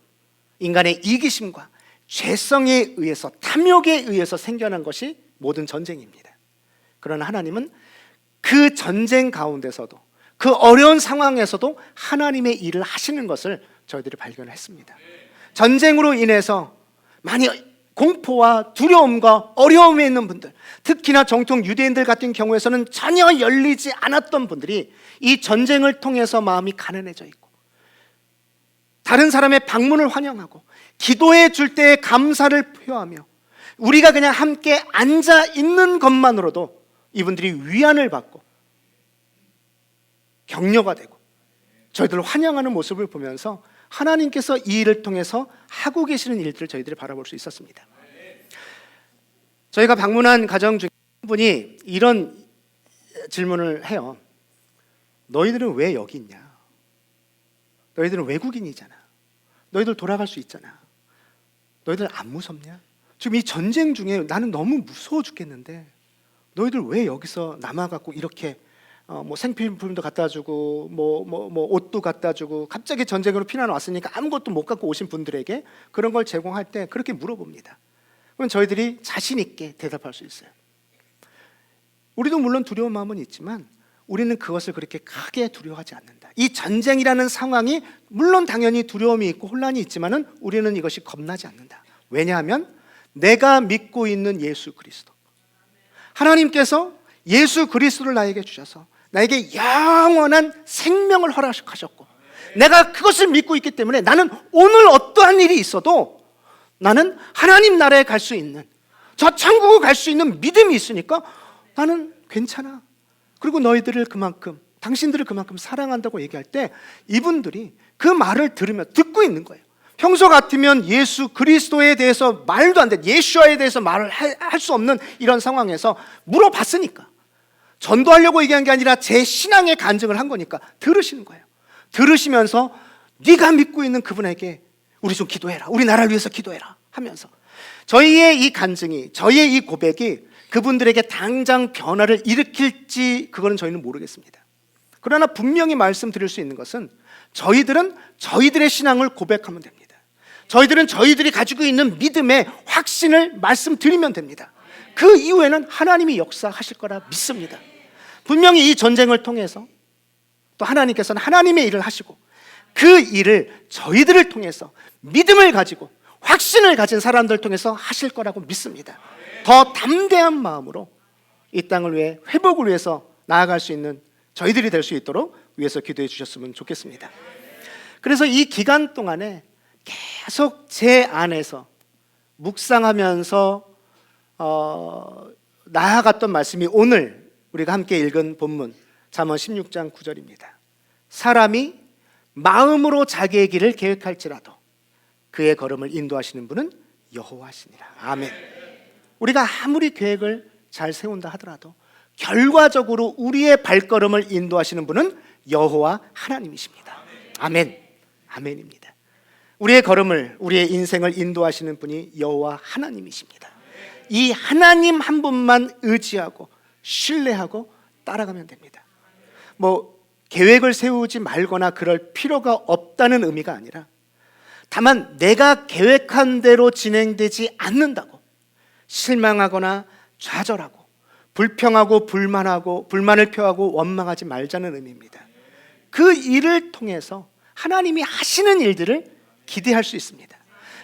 [SPEAKER 2] 인간의 이기심과 죄성에 의해서, 탐욕에 의해서 생겨난 것이 모든 전쟁입니다. 그러나 하나님은 그 전쟁 가운데서도, 그 어려운 상황에서도 하나님의 일을 하시는 것을 저희들이 발견했습니다. 전쟁으로 인해서 많이 공포와 두려움과 어려움에 있는 분들, 특히나 정통 유대인들 같은 경우에서는 전혀 열리지 않았던 분들이 이 전쟁을 통해서 마음이 가난해져 있고, 다른 사람의 방문을 환영하고 기도해 줄 때의 감사를 표하며, 우리가 그냥 함께 앉아 있는 것만으로도 이분들이 위안을 받고 격려가 되고 저희들을 환영하는 모습을 보면서 하나님께서 이 일을 통해서 하고 계시는 일들을 저희들이 바라볼 수 있었습니다. 저희가 방문한 가정 중에 한 분이 이런 질문을 해요. 너희들은 왜 여기 있냐? 너희들은 외국인이잖아. 너희들 돌아갈 수 있잖아. 너희들 안 무섭냐? 지금 이 전쟁 중에 나는 너무 무서워 죽겠는데 너희들 왜 여기서 남아갖고 이렇게 뭐 생필품도 갖다 주고 뭐 옷도 갖다 주고, 갑자기 전쟁으로 피난 왔으니까 아무것도 못 갖고 오신 분들에게 그런 걸 제공할 때 그렇게 물어봅니다. 그럼 저희들이 자신 있게 대답할 수 있어요. 우리도 물론 두려운 마음은 있지만 우리는 그것을 그렇게 크게 두려워하지 않는다. 이 전쟁이라는 상황이 물론 당연히 두려움이 있고 혼란이 있지만은 우리는 이것이 겁나지 않는다. 왜냐하면 내가 믿고 있는 예수 그리스도, 하나님께서 예수 그리스도를 나에게 주셔서 나에게 영원한 생명을 허락하셨고, 내가 그것을 믿고 있기 때문에 나는 오늘 어떠한 일이 있어도 나는 하나님 나라에 갈 수 있는, 저 천국을 갈 수 있는 믿음이 있으니까 나는 괜찮아. 그리고 너희들을 그만큼, 당신들을 그만큼 사랑한다고 얘기할 때 이분들이 그 말을 들으며 듣고 있는 거예요. 평소 같으면 예수 그리스도에 대해서 말도 안 돼, 예수와에 대해서 말을 할 수 없는 이런 상황에서 물어봤으니까, 전도하려고 얘기한 게 아니라 제 신앙의 간증을 한 거니까 들으시는 거예요. 들으시면서 네가 믿고 있는 그분에게 우리 좀 기도해라, 우리 나라를 위해서 기도해라 하면서, 저희의 이 간증이, 저희의 이 고백이 그분들에게 당장 변화를 일으킬지 그거는 저희는 모르겠습니다. 그러나 분명히 말씀드릴 수 있는 것은 저희들은 저희들의 신앙을 고백하면 됩니다. 저희들은 저희들이 가지고 있는 믿음의 확신을 말씀드리면 됩니다. 그 이후에는 하나님이 역사하실 거라 믿습니다. 분명히 이 전쟁을 통해서 또 하나님께서는 하나님의 일을 하시고, 그 일을 저희들을 통해서 믿음을 가지고 확신을 가진 사람들 통해서 하실 거라고 믿습니다. 더 담대한 마음으로 이 땅을 위해, 회복을 위해서 나아갈 수 있는 저희들이 될 수 있도록 위해서 기도해 주셨으면 좋겠습니다. 그래서 이 기간 동안에 계속 제 안에서 묵상하면서 나아갔던 말씀이 오늘 우리가 함께 읽은 본문 잠언 16장 9절입니다. 사람이 마음으로 자기의 길을 계획할지라도 그의 걸음을 인도하시는 분은 여호와시니라. 아멘. 우리가 아무리 계획을 잘 세운다 하더라도 결과적으로 우리의 발걸음을 인도하시는 분은 여호와 하나님이십니다. 아멘. 아멘입니다. 우리의 걸음을, 우리의 인생을 인도하시는 분이 여호와 하나님이십니다. 이 하나님 한 분만 의지하고 신뢰하고 따라가면 됩니다. 뭐 계획을 세우지 말거나 그럴 필요가 없다는 의미가 아니라, 다만 내가 계획한 대로 진행되지 않는다고 실망하거나 좌절하고 불평하고 불만을 표하고 원망하지 말자는 의미입니다. 그 일을 통해서 하나님이 하시는 일들을 기대할 수 있습니다.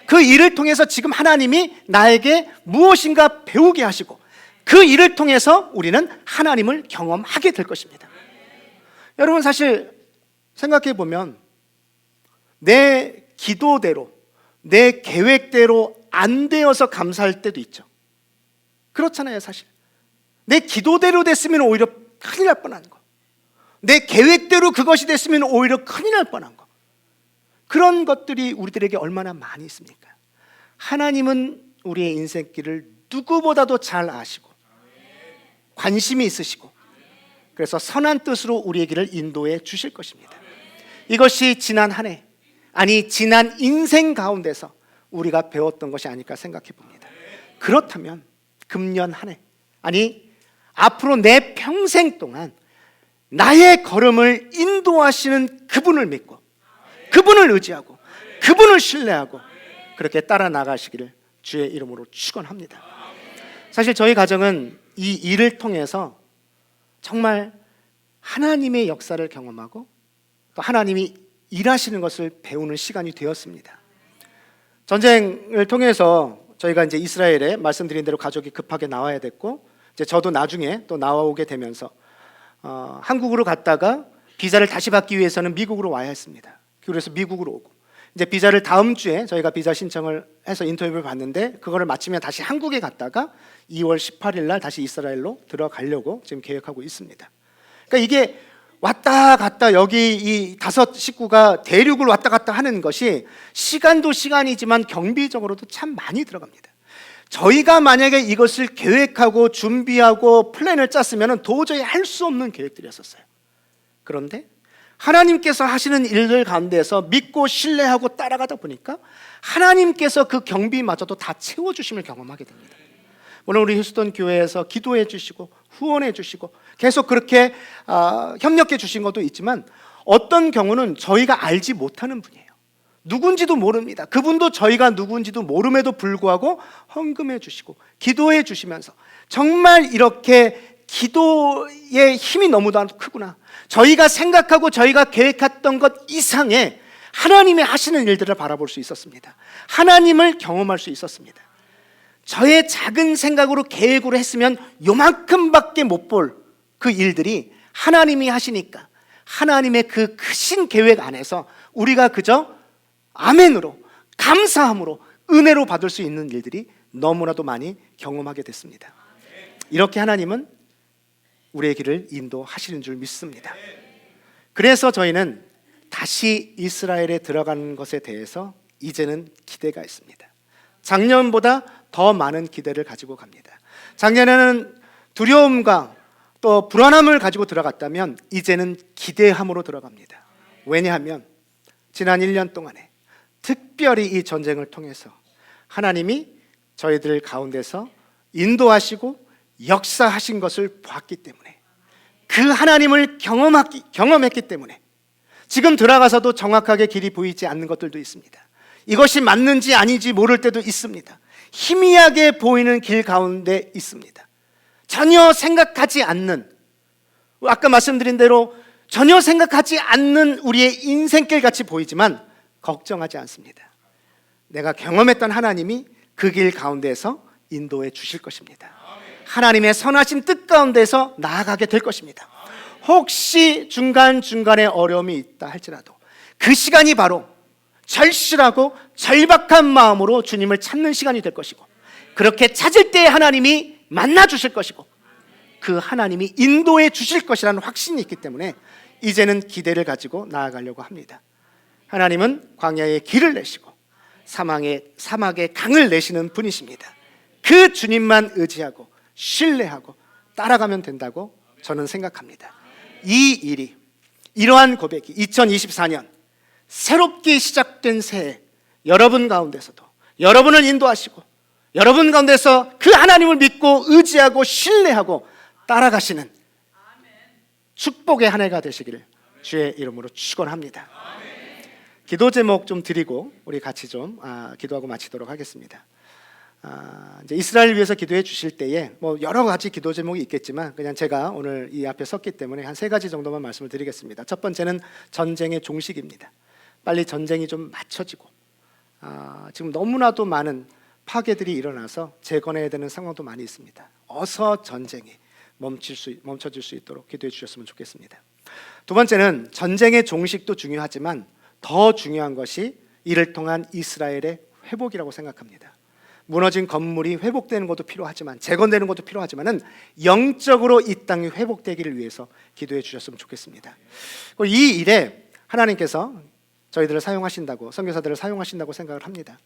[SPEAKER 2] 그 일을 통해서 지금 하나님이 나에게 무엇인가 배우게 하시고, 그 일을 통해서 우리는 하나님을 경험하게 될 것입니다. 여러분, 사실 생각해 보면 내 기도대로, 내 계획대로 안 되어서 감사할 때도 있죠. 그렇잖아요. 사실 내 기도대로 됐으면 오히려 큰일 날 뻔한 거, 내 계획대로 그것이 됐으면 오히려 큰일 날 뻔한 거, 그런 것들이 우리들에게 얼마나 많이 있습니까? 하나님은 우리의 인생길을 누구보다도 잘 아시고 관심이 있으시고, 그래서 선한 뜻으로 우리의 길을 인도해 주실 것입니다. 이것이 지난 한 해, 아니 지난 인생 가운데서 우리가 배웠던 것이 아닐까 생각해 봅니다. 그렇다면 금년 한 해, 아니 앞으로 내 평생 동안 나의 걸음을 인도하시는 그분을 믿고, 그분을 의지하고, 그분을 신뢰하고 그렇게 따라 나가시기를 주의 이름으로 축원합니다. 사실 저희 가정은 이 일을 통해서 정말 하나님의 역사를 경험하고 또 하나님이 일하시는 것을 배우는 시간이 되었습니다. 전쟁을 통해서 저희가 이제 이스라엘에 말씀드린 대로 가족이 급하게 나와야 됐고, 이제 저도 나중에 또 나오게 되면서 한국으로 갔다가 비자를 다시 받기 위해서는 미국으로 와야 했습니다. 그래서 미국으로 오고, 이제 비자를 다음 주에 저희가 비자 신청을 해서 인터뷰를 받는데, 그거를 마치면 다시 한국에 갔다가 2월 18일 날 다시 이스라엘로 들어가려고 지금 계획하고 있습니다. 그러니까 이게 왔다 갔다, 여기 이 5 식구가 대륙을 왔다 갔다 하는 것이 시간도 시간이지만 경비적으로도 참 많이 들어갑니다. 저희가 만약에 이것을 계획하고 준비하고 플랜을 짰으면 도저히 할 수 없는 계획들이었어요. 그런데 하나님께서 하시는 일들 가운데서 믿고 신뢰하고 따라가다 보니까 하나님께서 그 경비마저도 다 채워주심을 경험하게 됩니다. 물론 우리 휴스턴 교회에서 기도해 주시고 후원해 주시고 계속 그렇게 협력해 주신 것도 있지만, 어떤 경우는 저희가 알지 못하는 분이에요. 누군지도 모릅니다. 그분도 저희가 누군지도 모름에도 불구하고 헌금해 주시고 기도해 주시면서, 정말 이렇게 기도의 힘이 너무도 크구나, 저희가 생각하고 저희가 계획했던 것 이상의 하나님의 하시는 일들을 바라볼 수 있었습니다. 하나님을 경험할 수 있었습니다. 저의 작은 생각으로 계획으로 했으면 요만큼밖에 못 볼 그 일들이 하나님이 하시니까, 하나님의 그 크신 계획 안에서 우리가 그저 아멘으로, 감사함으로, 은혜로 받을 수 있는 일들이 너무나도 많이 경험하게 됐습니다. 이렇게 하나님은 우리의 길을 인도하시는 줄 믿습니다. 그래서 저희는 다시 이스라엘에 들어가는 것에 대해서 이제는 기대가 있습니다. 작년보다 더 많은 기대를 가지고 갑니다. 작년에는 두려움과 또 불안함을 가지고 들어갔다면 이제는 기대함으로 들어갑니다. 왜냐하면 지난 1년 동안에 특별히 이 전쟁을 통해서 하나님이 저희들 가운데서 인도하시고 역사하신 것을 봤기 때문에, 그 하나님을 경험했기 때문에 지금 들어가서도 정확하게 길이 보이지 않는 것들도 있습니다. 이것이 맞는지 아닌지 모를 때도 있습니다. 희미하게 보이는 길 가운데 있습니다. 전혀 생각하지 않는, 아까 말씀드린 대로 전혀 생각하지 않는 우리의 인생길 같이 보이지만 걱정하지 않습니다. 내가 경험했던 하나님이 그 길 가운데서 인도해 주실 것입니다. 하나님의 선하신 뜻 가운데서 나아가게 될 것입니다. 혹시 중간중간에 어려움이 있다 할지라도 그 시간이 바로 절실하고 절박한 마음으로 주님을 찾는 시간이 될 것이고, 그렇게 찾을 때 하나님이 만나 주실 것이고, 그 하나님이 인도해 주실 것이라는 확신이 있기 때문에 이제는 기대를 가지고 나아가려고 합니다. 하나님은 광야에 길을 내시고 사막에 강을 내시는 분이십니다. 그 주님만 의지하고 신뢰하고 따라가면 된다고 저는 생각합니다. 이 일이, 이러한 고백이 2024년 새롭게 시작된 새해, 여러분 가운데서도 여러분을 인도하시고 여러분 가운데서 그 하나님을 믿고 의지하고 신뢰하고 따라가시는 축복의 한 해가 되시기를 주의 이름으로 축원합니다. 기도 제목 좀 드리고 우리 같이 좀 기도하고 마치도록 하겠습니다. 이제 이스라엘 위해서 기도해 주실 때에 뭐 여러 가지 기도 제목이 있겠지만, 그냥 제가 오늘 이 앞에 섰기 때문에 한 3가지 정도만 말씀을 드리겠습니다. 첫 번째는 전쟁의 종식입니다. 빨리 전쟁이 좀 맞춰지고, 지금 너무나도 많은 파괴들이 일어나서 재건해야 되는 상황도 많이 있습니다. 어서 전쟁이 멈춰질 수 있도록 기도해 주셨으면 좋겠습니다. 두 번째는 전쟁의 종식도 중요하지만 더 중요한 것이 이를 통한 이스라엘의 회복이라고 생각합니다. 무너진 건물이 회복되는 것도 필요하지만, 재건되는 것도 필요하지만은 영적으로 이 땅이 회복되기를 위해서 기도해 주셨으면 좋겠습니다. 이 일에 하나님께서 저희들을 사용하신다고, 선교사들을 사용하신다고 생각을 합니다.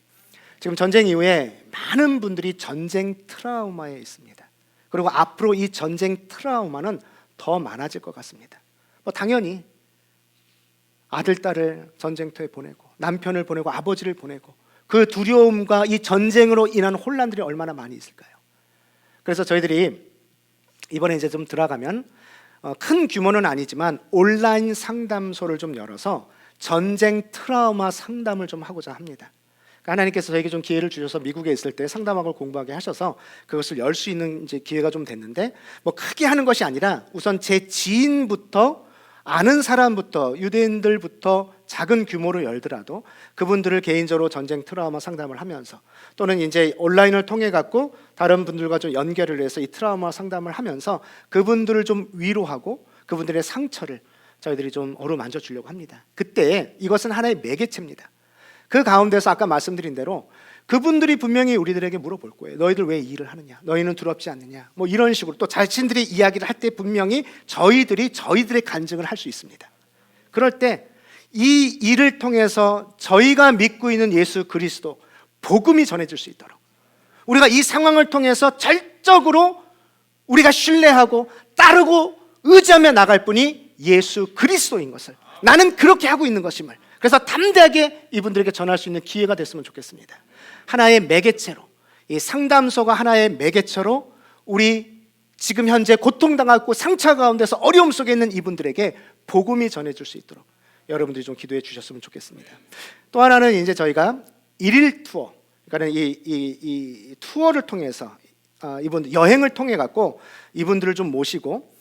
[SPEAKER 2] 지금 전쟁 이후에 많은 분들이 전쟁 트라우마에 있습니다. 그리고 앞으로 이 전쟁 트라우마는 더 많아질 것 같습니다. 당연히 아들, 딸을 전쟁터에 보내고 남편을 보내고 아버지를 보내고 그 두려움과 이 전쟁으로 인한 혼란들이 얼마나 많이 있을까요? 그래서 저희들이 이번에 이제 좀 들어가면 큰 규모는 아니지만 온라인 상담소를 좀 열어서 전쟁 트라우마 상담을 좀 하고자 합니다. 하나님께서 저에게 좀 기회를 주셔서 미국에 있을 때 상담학을 공부하게 하셔서 그것을 열 수 있는 이제 기회가 좀 됐는데, 뭐 크게 하는 것이 아니라 우선 제 지인부터 아는 사람부터, 유대인들부터 작은 규모로 열더라도 그분들을 개인적으로 전쟁 트라우마 상담을 하면서, 또는 이제 온라인을 통해 갖고 다른 분들과 좀 연결을 해서 이 트라우마 상담을 하면서 그분들을 좀 위로하고 그분들의 상처를 저희들이 좀 어루만져 주려고 합니다. 그때 이것은 하나의 매개체입니다. 그 가운데서 아까 말씀드린 대로 그분들이 분명히 우리들에게 물어볼 거예요. 너희들 왜 이 일을 하느냐? 너희는 두렵지 않느냐? 뭐 이런 식으로 또 자신들이 이야기를 할 때 분명히 저희들의 간증을 할 수 있습니다. 그럴 때 이 일을 통해서 저희가 믿고 있는 예수 그리스도 복음이 전해질 수 있도록, 우리가 이 상황을 통해서 절적으로 우리가 신뢰하고 따르고 의지하며 나갈 분이 예수 그리스도인 것을, 나는 그렇게 하고 있는 것임을, 그래서 담대하게 이분들에게 전할 수 있는 기회가 됐으면 좋겠습니다. 하나의 매개체로, 이 상담소가 하나의 매개체로 우리 지금 현재 고통당하고 상처 가운데서 어려움 속에 있는 이분들에게 복음이 전해질 수 있도록 여러분들이 좀 기도해 주셨으면 좋겠습니다. 또 하나는 이제 저희가 일일 투어, 그러니까 이 투어를 통해서 이분들 여행을 통해 갖고 이분들을 좀 모시고,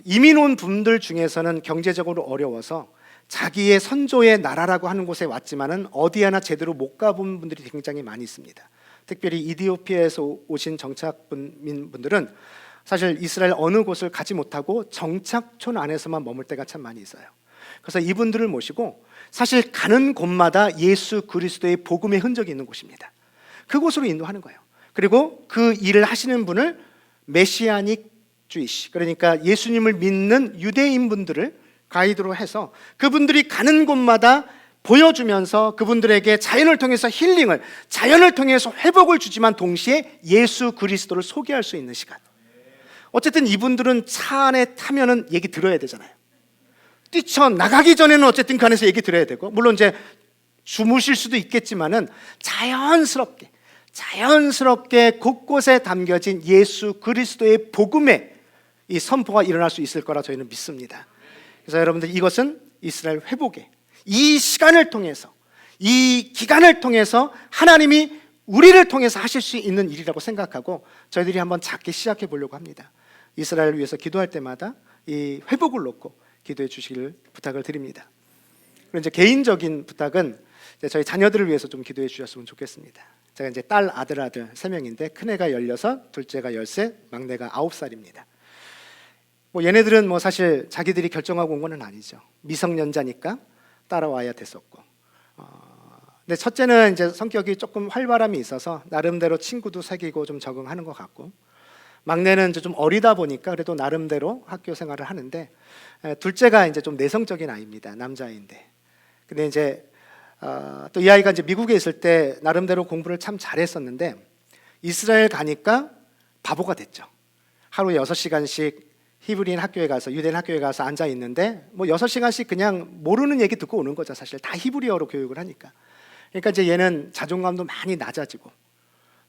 [SPEAKER 2] 이민 온 분들 중에서는 경제적으로 어려워서 자기의 선조의 나라라고 하는 곳에 왔지만은 어디 하나 제대로 못 가본 분들이 굉장히 많이 있습니다. 특별히 이디오피아에서 오신 정착민분들은 사실 이스라엘 어느 곳을 가지 못하고 정착촌 안에서만 머물 때가 참 많이 있어요. 그래서 이분들을 모시고 사실 가는 곳마다 예수 그리스도의 복음의 흔적이 있는 곳입니다. 그곳으로 인도하는 거예요. 그리고 그 일을 하시는 분을 메시아닉 주이시, 그러니까 예수님을 믿는 유대인분들을 가이드로 해서 그분들이 가는 곳마다 보여주면서 그분들에게 자연을 통해서 힐링을, 자연을 통해서 회복을 주지만 동시에 예수 그리스도를 소개할 수 있는 시간. 어쨌든 이분들은 차 안에 타면은 얘기 들어야 되잖아요. 뛰쳐나가기 전에는 어쨌든 그 안에서 얘기 들어야 되고, 물론 이제 주무실 수도 있겠지만은 자연스럽게 곳곳에 담겨진 예수 그리스도의 복음의 이 선포가 일어날 수 있을 거라 저희는 믿습니다. 그래서 여러분들, 이것은 이스라엘 회복의 이 시간을 통해서, 이 기간을 통해서 하나님이 우리를 통해서 하실 수 있는 일이라고 생각하고 저희들이 한번 작게 시작해 보려고 합니다. 이스라엘을 위해서 기도할 때마다 이 회복을 놓고 기도해 주시기를 부탁을 드립니다. 그리고 이제 개인적인 부탁은 이제 저희 자녀들을 위해서 좀 기도해 주셨으면 좋겠습니다. 제가 이제 딸, 아들 3명인데 큰애가 16, 둘째가 13, 막내가 9살입니다. 뭐 얘네들은 뭐 사실 자기들이 결정하고 온 건 아니죠. 미성년자니까 따라와야 됐었고, 근데 첫째는 이제 성격이 조금 활발함이 있어서 나름대로 친구도 사귀고 좀 적응하는 것 같고, 막내는 이제 좀 어리다 보니까 그래도 나름대로 학교 생활을 하는데, 둘째가 이제 좀 내성적인 아이입니다. 남자아이인데. 근데 이제 또 이 아이가 이제 미국에 있을 때 나름대로 공부를 참 잘했었는데 이스라엘 가니까 바보가 됐죠. 하루에 6시간씩 히브리인 학교에 가서, 유대인 학교에 가서 앉아 있는데 뭐 6시간씩 그냥 모르는 얘기 듣고 오는 거죠. 사실 다 히브리어로 교육을 하니까. 그러니까 이제 얘는 자존감도 많이 낮아지고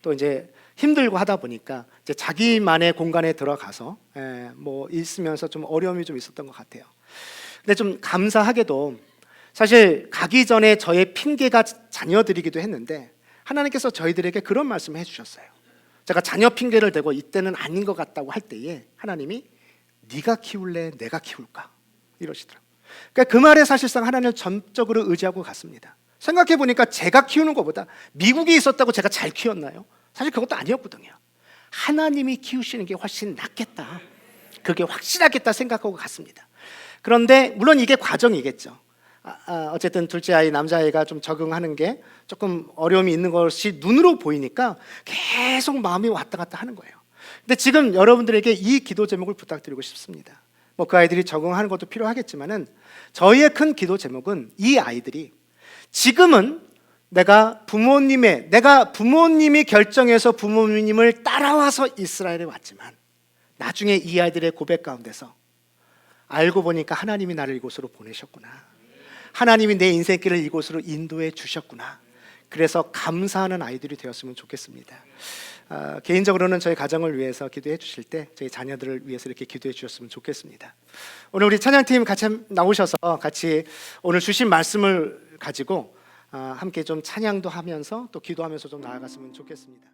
[SPEAKER 2] 또 이제 힘들고 하다 보니까 이제 자기만의 공간에 들어가서 뭐 있으면서 좀 어려움이 좀 있었던 것 같아요. 근데 좀 감사하게도 사실 가기 전에 저의 핑계가 자녀들이기도 했는데 하나님께서 저희들에게 그런 말씀을 해주셨어요. 제가 자녀 핑계를 대고 이때는 아닌 것 같다고 할 때에 하나님이 네가 키울래 내가 키울까 이러시더라고요. 그러니까 그 말에 사실상 하나님을 전적으로 의지하고 갔습니다. 생각해 보니까 제가 키우는 것보다 미국에 있었다고 제가 잘 키웠나요? 사실 그것도 아니었거든요. 하나님이 키우시는 게 훨씬 낫겠다, 그게 확실하겠다 생각하고 갔습니다. 그런데 물론 이게 과정이겠죠. 어쨌든 둘째 아이, 남자아이가 좀 적응하는 게 조금 어려움이 있는 것이 눈으로 보이니까 계속 마음이 왔다 갔다 하는 거예요. 근데 지금 여러분들에게 이 기도 제목을 부탁드리고 싶습니다. 뭐 그 아이들이 적응하는 것도 필요하겠지만은 저희의 큰 기도 제목은 이 아이들이 지금은 내가 부모님이 결정해서 부모님을 따라와서 이스라엘에 왔지만 나중에 이 아이들의 고백 가운데서 알고 보니까 하나님이 나를 이곳으로 보내셨구나, 하나님이 내 인생길을 이곳으로 인도해 주셨구나, 그래서 감사하는 아이들이 되었으면 좋겠습니다. 개인적으로는 저희 가정을 위해서 기도해 주실 때 저희 자녀들을 위해서 이렇게 기도해 주셨으면 좋겠습니다. 오늘 우리 찬양팀 같이 나오셔서 같이 오늘 주신 말씀을 가지고 함께 좀 찬양도 하면서 또 기도하면서 좀 나아갔으면 좋겠습니다.